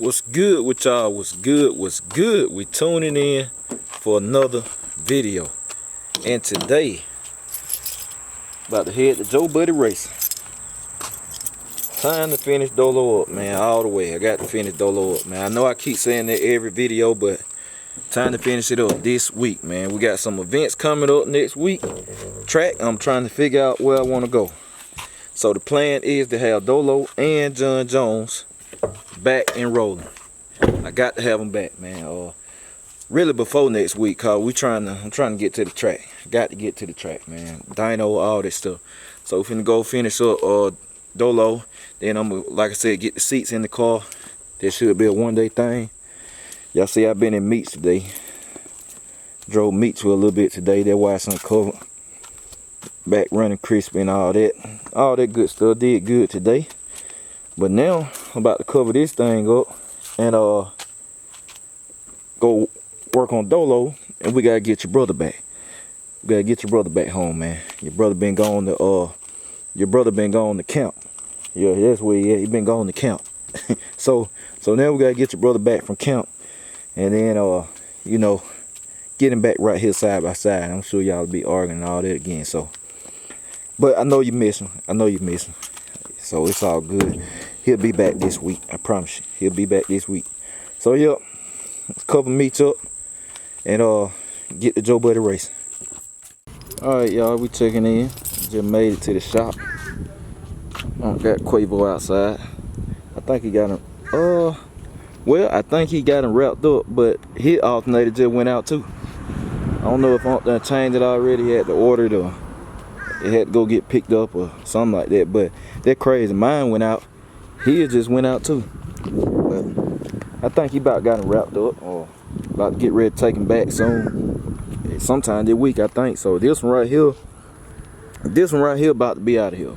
What's good with y'all? What's good? We tuning in for another video. And today, about to head to Joe Buddy Racing. Time to finish Dolo up, man, all the way. I got to finish Dolo up, man. I know I keep saying that every video, but time to finish it up this week, man. We got some events coming up next week. Track, I'm trying to figure out where I want to go. So the plan is to have Dolo and John Jones back and rolling. I got to have them back, man. Really before next week, cause I'm trying to get to the track. Got to get to the track, man. Dyno, all that stuff. So we're finna go finish up Dolo. Then I'm gonna, like I said, get the seats in the car. This should be a one-day thing. Y'all see I've been in meets today. Drove meets for a little bit today. That's why it's uncovered. Back running crispy and all that. All that good stuff. Did good today. But now I'm about to cover this thing up and go work on Dolo, and we gotta get your brother back. We gotta get your brother back home, man. Your brother been gone to camp. Yeah, that's where he been gone to camp. so now we gotta get your brother back from camp, and then you know, get him back right here side by side. I'm sure y'all will be arguing and all that again. So, but I know you miss him. So it's all good. He'll be back this week. I promise you. He'll be back this week. So yep, let's cover meets up and get the Joe Buddy Racing. Alright, y'all, we checking in. Just made it to the shop. Got Quavo outside. I think he got him I think he got him wrapped up, but his alternator just went out too. I don't know if Unc done changed it already. He had to order it, or it had to go get picked up or something like that. But that crazy. Mine went out. His just went out too. But I think he about got him wrapped up, or about to get ready to take him back soon. Sometime this week, I think. So this one right here about to be out of here.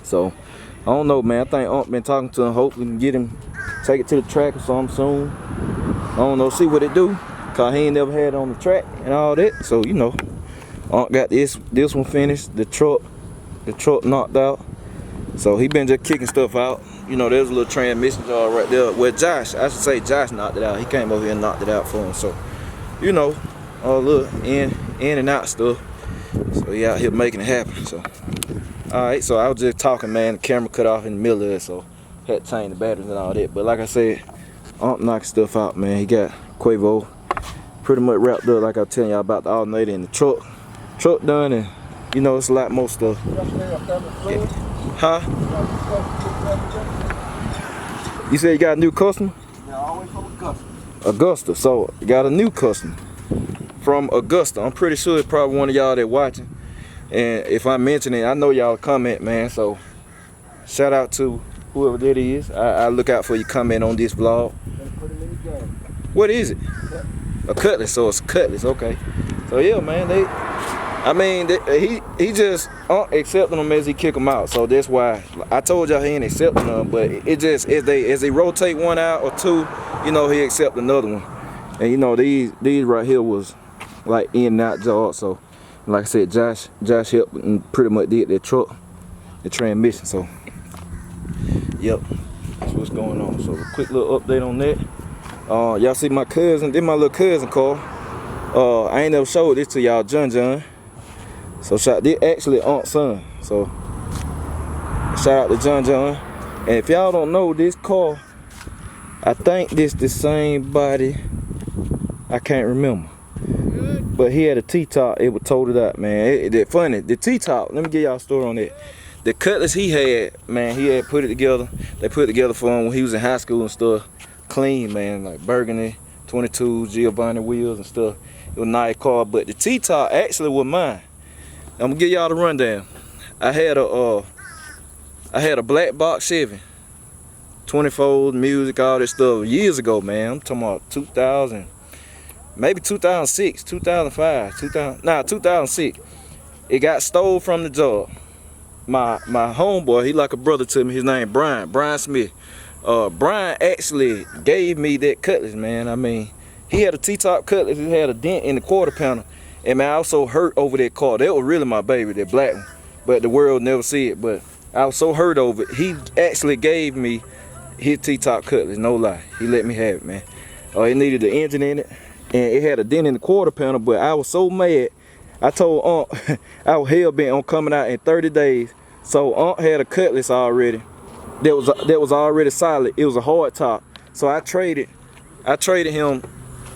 So I don't know, man. I think Unc been talking to him. Hopefully we can get him, take it to the track or something soon. I don't know, see what it do. Cause he ain't never had it on the track and all that. So you know, Unc got this one finished. The truck knocked out. So he been just kicking stuff out. You know, there's a little transmission jar right there. Well, I should say Josh knocked it out. He came over here and knocked it out for him. So, you know, all little in and out stuff. So he out here making it happen. So, all right. So I was just talking, man. The camera cut off in the middle of it, so had to change the batteries and all that. But like I said, Unc knocking stuff out, man. He got Quavo pretty much wrapped up, like I was telling y'all about the alternator and the truck done, and you know, it's a lot more stuff. Huh? You said you got a new customer? Yeah, always from Augusta. Augusta. So you got a new customer from Augusta. I'm pretty sure it's probably one of y'all that watching. And if I mention it, I know y'all comment, man. So shout out to whoever that is. I look out for your comment on this vlog. Put him in the game. What is it? A cutlass. So it's a cutlass. Okay. So yeah, man. He just accepting them as he kick them out. So that's why I told y'all he ain't accepting them. But it just as they rotate one out or two, you know, he accept another one. And you know, these right here was like in and out jobs. So like I said, Josh helped and pretty much did that truck, the transmission. So yep, that's what's going on. So a quick little update on that. Y'all see my cousin, this my little cousin car. I ain't never showed this to y'all, John. So this actually Unc's son. So shout out to John. And if y'all don't know, this car, I think this the same body. I can't remember. But he had a T-top. It was totaled up, man. It's funny. The T-top. Let me give y'all a story on that. The cutlass he had, man, he had put it together. They put it together for him when he was in high school and stuff. Clean, man, like burgundy, 22 Giovanni wheels and stuff. It was a nice car, but the T-top actually was mine. I'm gonna give y'all the rundown. I had a black box Chevy, 24 music, all this stuff years ago, man. I'm talking about 2000, maybe 2006, 2005, 2006. It got stole from the job. My homeboy, he like a brother to me. His name Brian Smith. Brian actually gave me that cutlass, man. I mean, he had a T-top cutlass. It had a dent in the quarter panel. And man, I was so hurt over that car. That was really my baby, that black one. But the world never see it. But I was so hurt over it. He actually gave me his T-top Cutlass, no lie. He let me have it, man. It needed the engine in it, and it had a dent in the quarter panel, but I was so mad. I told Aunt I was hell-bent on coming out in 30 days. So Aunt had a Cutlass already that was already solid. It was a hard top. So I traded him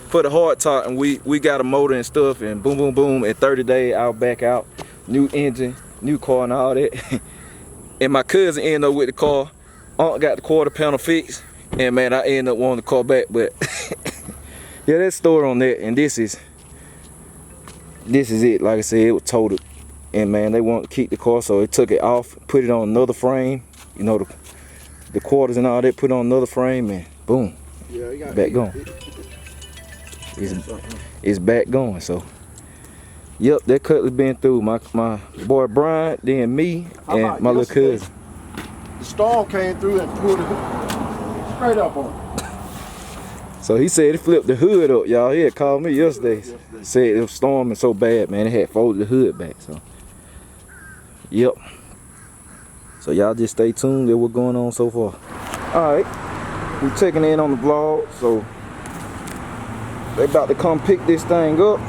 for the hard top, and we got a motor and stuff, and boom, boom, boom. In 30 days, I was back out. New engine, new car and all that. And my cousin ended up with the car. Aunt got the quarter panel fixed, and man, I ended up wanting the car back. But yeah, that's story on that. And this is it. Like I said, it was totaled, and man, they wanted to keep the car, so they took it off, put it on another frame. You know, the quarters and all that, put on another frame, and boom, yeah, back going. It's back going. So yep, that Cutlass been through. My boy Brian, then me, and my little cousin. The storm came through and pulled the hood straight up on it. So he said he flipped the hood up, y'all. He had called me yesterday. Said it was storming so bad, man, it had folded the hood back. So yep. So y'all just stay tuned to what's going on so far. Alright, we checking in on the vlog. So they about to come pick this thing up.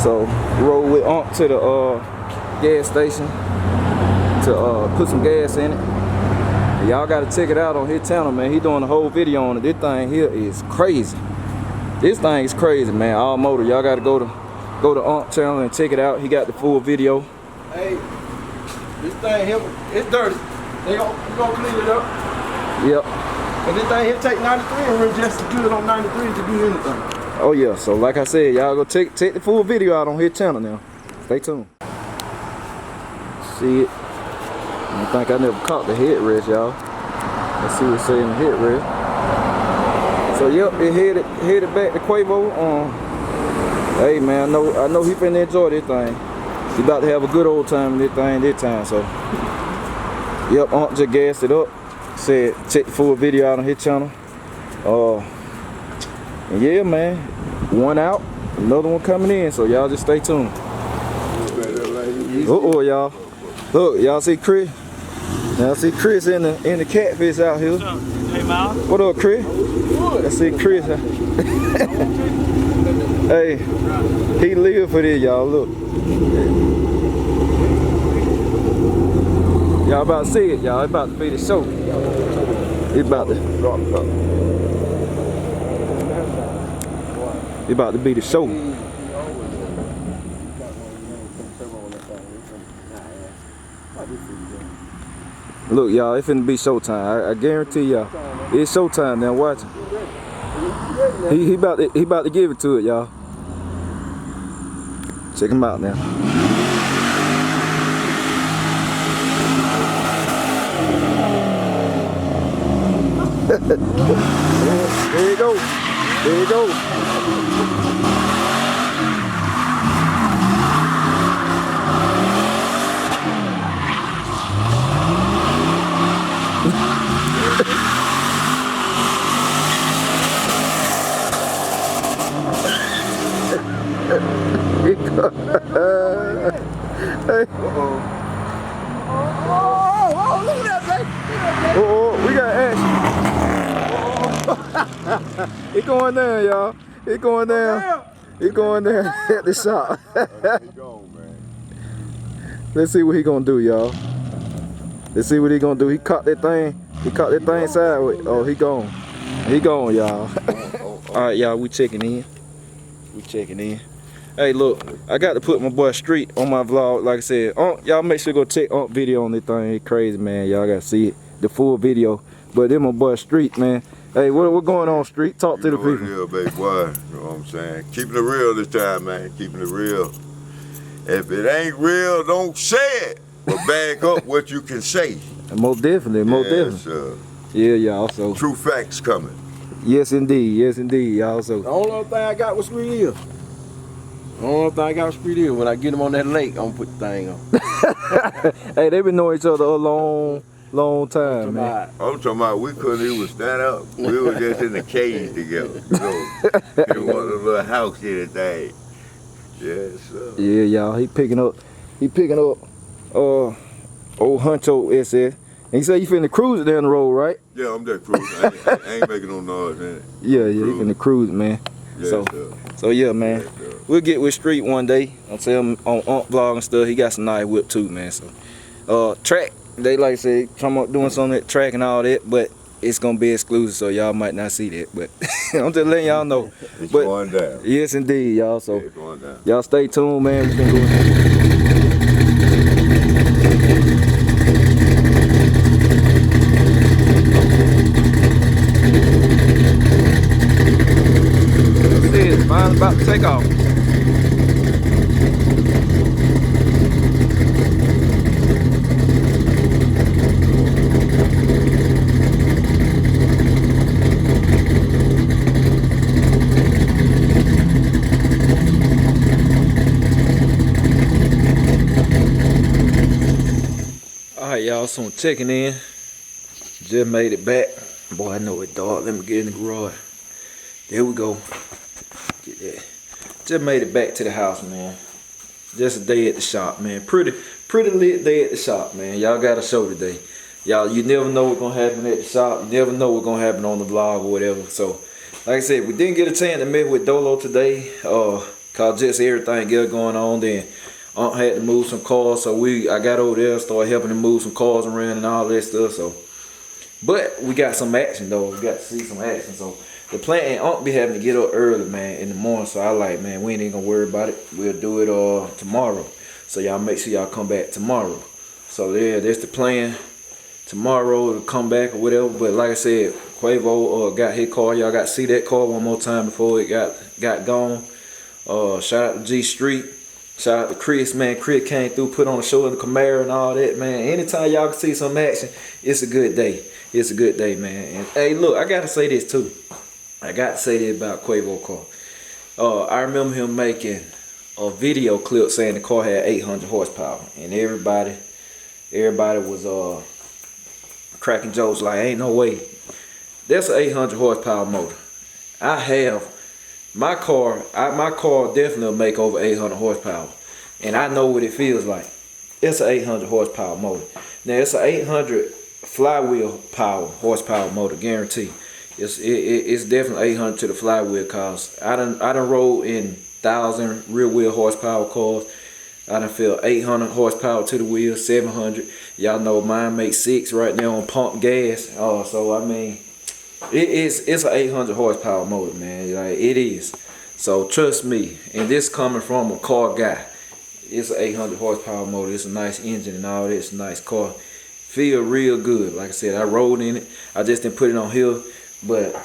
So roll with Aunt to the gas station to put some gas in it. Y'all gotta check it out on his channel, man. He doing a whole video on it. This thing here is crazy. This thing is crazy, man. All motor. Y'all gotta go to Aunt channel and check it out. He got the full video. Hey, this thing here, it's dirty. We gonna clean it up. Yep. And this thing here take 93 and we're just as good on 93 to do anything. Oh yeah, so like I said, y'all go check the full video out on his channel now. Stay tuned. See it. I think I never caught the headrest, y'all. Let's see what's saying the headrest. So yep, it headed back to Quavo. Hey man, I know he finna enjoy this thing. He about to have a good old time in this thing this time. So yep, Aunt just gassed it up. Said check the full video out on his channel. And yeah, man, one out, another one coming in. So y'all just stay tuned. Y'all. Look, y'all see Chris? Y'all see Chris in the catfish out here. Hey, Mal. What up, Chris? I see Chris. Hey, he live for this, y'all. Look. Y'all about to see it, y'all. It's about to be the show. It's about to be the show. Look, y'all, it's finna be showtime. I guarantee y'all, it's showtime now. Watch it. He about to give it to it, y'all. Check him out now. There you go. There you go. Oh, look at that, baby. Oh, we got action. He going down, y'all. He going down. He going down at the shop. Let's see what he gonna do, y'all. Let's see what he gonna do. He caught that thing. He caught that thing sideways. Oh, he gone. He gone, y'all. All right, y'all. We checking in. We checking in. Hey, look, I got to put my boy Street on my vlog. Like I said, y'all make sure to go check Aunt video on this thing. It's crazy, man. Y'all got to see it, the full video. But then my boy Street, man. Hey, what going on, Street? Talk to the people. Real, baby boy. You know what I'm saying? Keeping it real this time, man. Keeping it real. If it ain't real, don't say it. But back up what you can say. Most definitely, most definitely. Yeah, y'all. So true facts coming. Yes, indeed, y'all. So the only thing I got was Street Hill. The only thing I got was Street Hill. When I get them on that lake, I'm gonna put the thing on. Hey, they been knowing each other a long time, man. I'm talking about we couldn't even stand up. We were just in the cage together. You know, in one little house here today. Yes, sir. Yeah, y'all. He picking up old Huncho SS. And you say you finna cruise it down the road, right? Yeah, I'm just cruising. I ain't making no noise, man. Yeah, you finna cruise, man. Yeah, So yeah, man. Yeah, We'll get with Street one day. I'll tell him on vlog and stuff. He got some nice whip too, man. So track, they like I said, talking about doing some of that track and all that, but it's gonna be exclusive, so y'all might not see that. But I'm just letting y'all know. It's But going down. yes indeed, y'all. So It's going down. y'all stay tuned, man. We been going. Mine's about to take off. Alright, y'all, so I'm checking in. Just made it back. Boy, I know it's dark. Let me get in the garage. There we go. Get that. Just made it back to the house, man. Just a day at the shop, man. Pretty lit day at the shop, man. Y'all got a show today. Y'all, you never know what's gonna happen at the shop. You never know what's gonna happen on the vlog or whatever. So, like I said, we didn't get a chance to meet with Dolo today. Cause just everything else going on. Then Aunt had to move some cars, so I got over there, started helping him move some cars around and all that stuff. So, but we got some action though. We got to see some action. So the plan, Aunt be having to get up early, man, in the morning. So I like, man, we ain't gonna worry about it. We'll do it tomorrow. So y'all make sure y'all come back tomorrow. So yeah, that's the plan. Tomorrow to come back or whatever. But like I said, Quavo got his car. Y'all got to see that car one more time before it got gone. Shout out to G Street. Shout out to Chris, man. Chris came through, put on a show in the Camaro and all that, man. Anytime y'all can see some action, it's a good day. It's a good day, man. And hey, look, I got to say this too. I got to say this about Quavo car. I remember him making a video clip saying the car had 800 horsepower. And everybody was cracking jokes like, ain't no way. That's an 800 horsepower motor. I have my car definitely will make over 800 horsepower. And I know what it feels like. It's an 800 horsepower motor. Now it's an 800 flywheel horsepower motor, guarantee. It's definitely 800 to the flywheel, cause I done rode in 1,000 rear wheel horsepower cars. I done feel 800 horsepower to the wheel, 700. Y'all know mine makes 6 right now on pump gas. So I mean, it's an 800 horsepower motor, man. Like it is. So trust me, and this coming from a car guy. It's an 800 horsepower motor. It's a nice engine and all that. It's a nice car. Feel real good. Like I said, I rode in it. I just didn't put it on here, but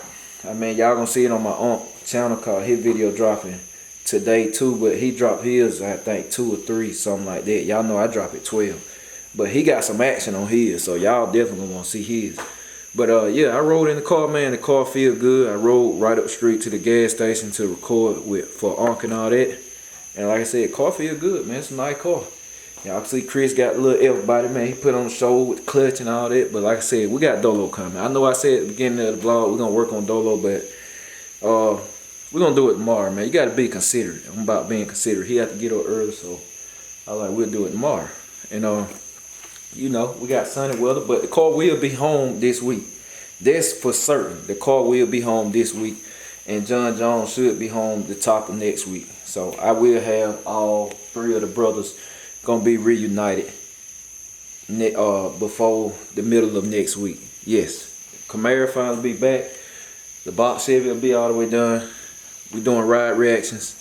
I mean, y'all gonna see it on my aunt channel, called his video dropping today too. But he dropped his, I think 2 or 3, something like that. Y'all know I drop it 12, but he got some action on his, so y'all definitely gonna see his. But yeah, I rode in the car, man. The car feel good. I rode right up the street to the gas station to record for Unc and all that. And like I said, car feel good, man. It's a nice car. Y'all see Chris got a little everybody, man. He put on the show with the clutch and all that. But like I said, we got Dolo coming. I know I said at the beginning of the vlog we're gonna work on Dolo, but we're gonna do it tomorrow, man. You gotta be considerate. I'm about being considerate. He had to get up early, so we'll do it tomorrow. And you know, we got sunny weather, but the car will be home this week. That's for certain. The car will be home this week, and John Jones should be home the top of next week. So I will have all 3 of the brothers gonna be reunited before the middle of next week. Yes, Camaro finally be back. The box Chevy will be all the way done. We doing ride reactions,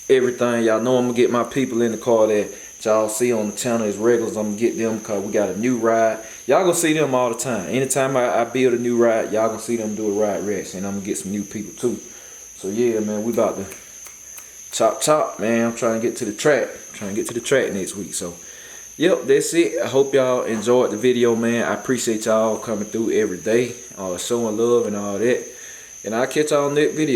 everything. Y'all know I'm gonna get my people in the car that y'all see on the channel as regulars. I'm gonna get them because we got a new ride. Y'all gonna see them all the time. Anytime I build a new ride, y'all gonna see them do a ride reaction. And I'm gonna get some new people too. So yeah, man, we about to chop, man. I'm trying to get to the track. Next week. So yep, that's it. I hope y'all enjoyed the video, man. I appreciate y'all coming through every day, showing love and all that. And I'll catch y'all on that video.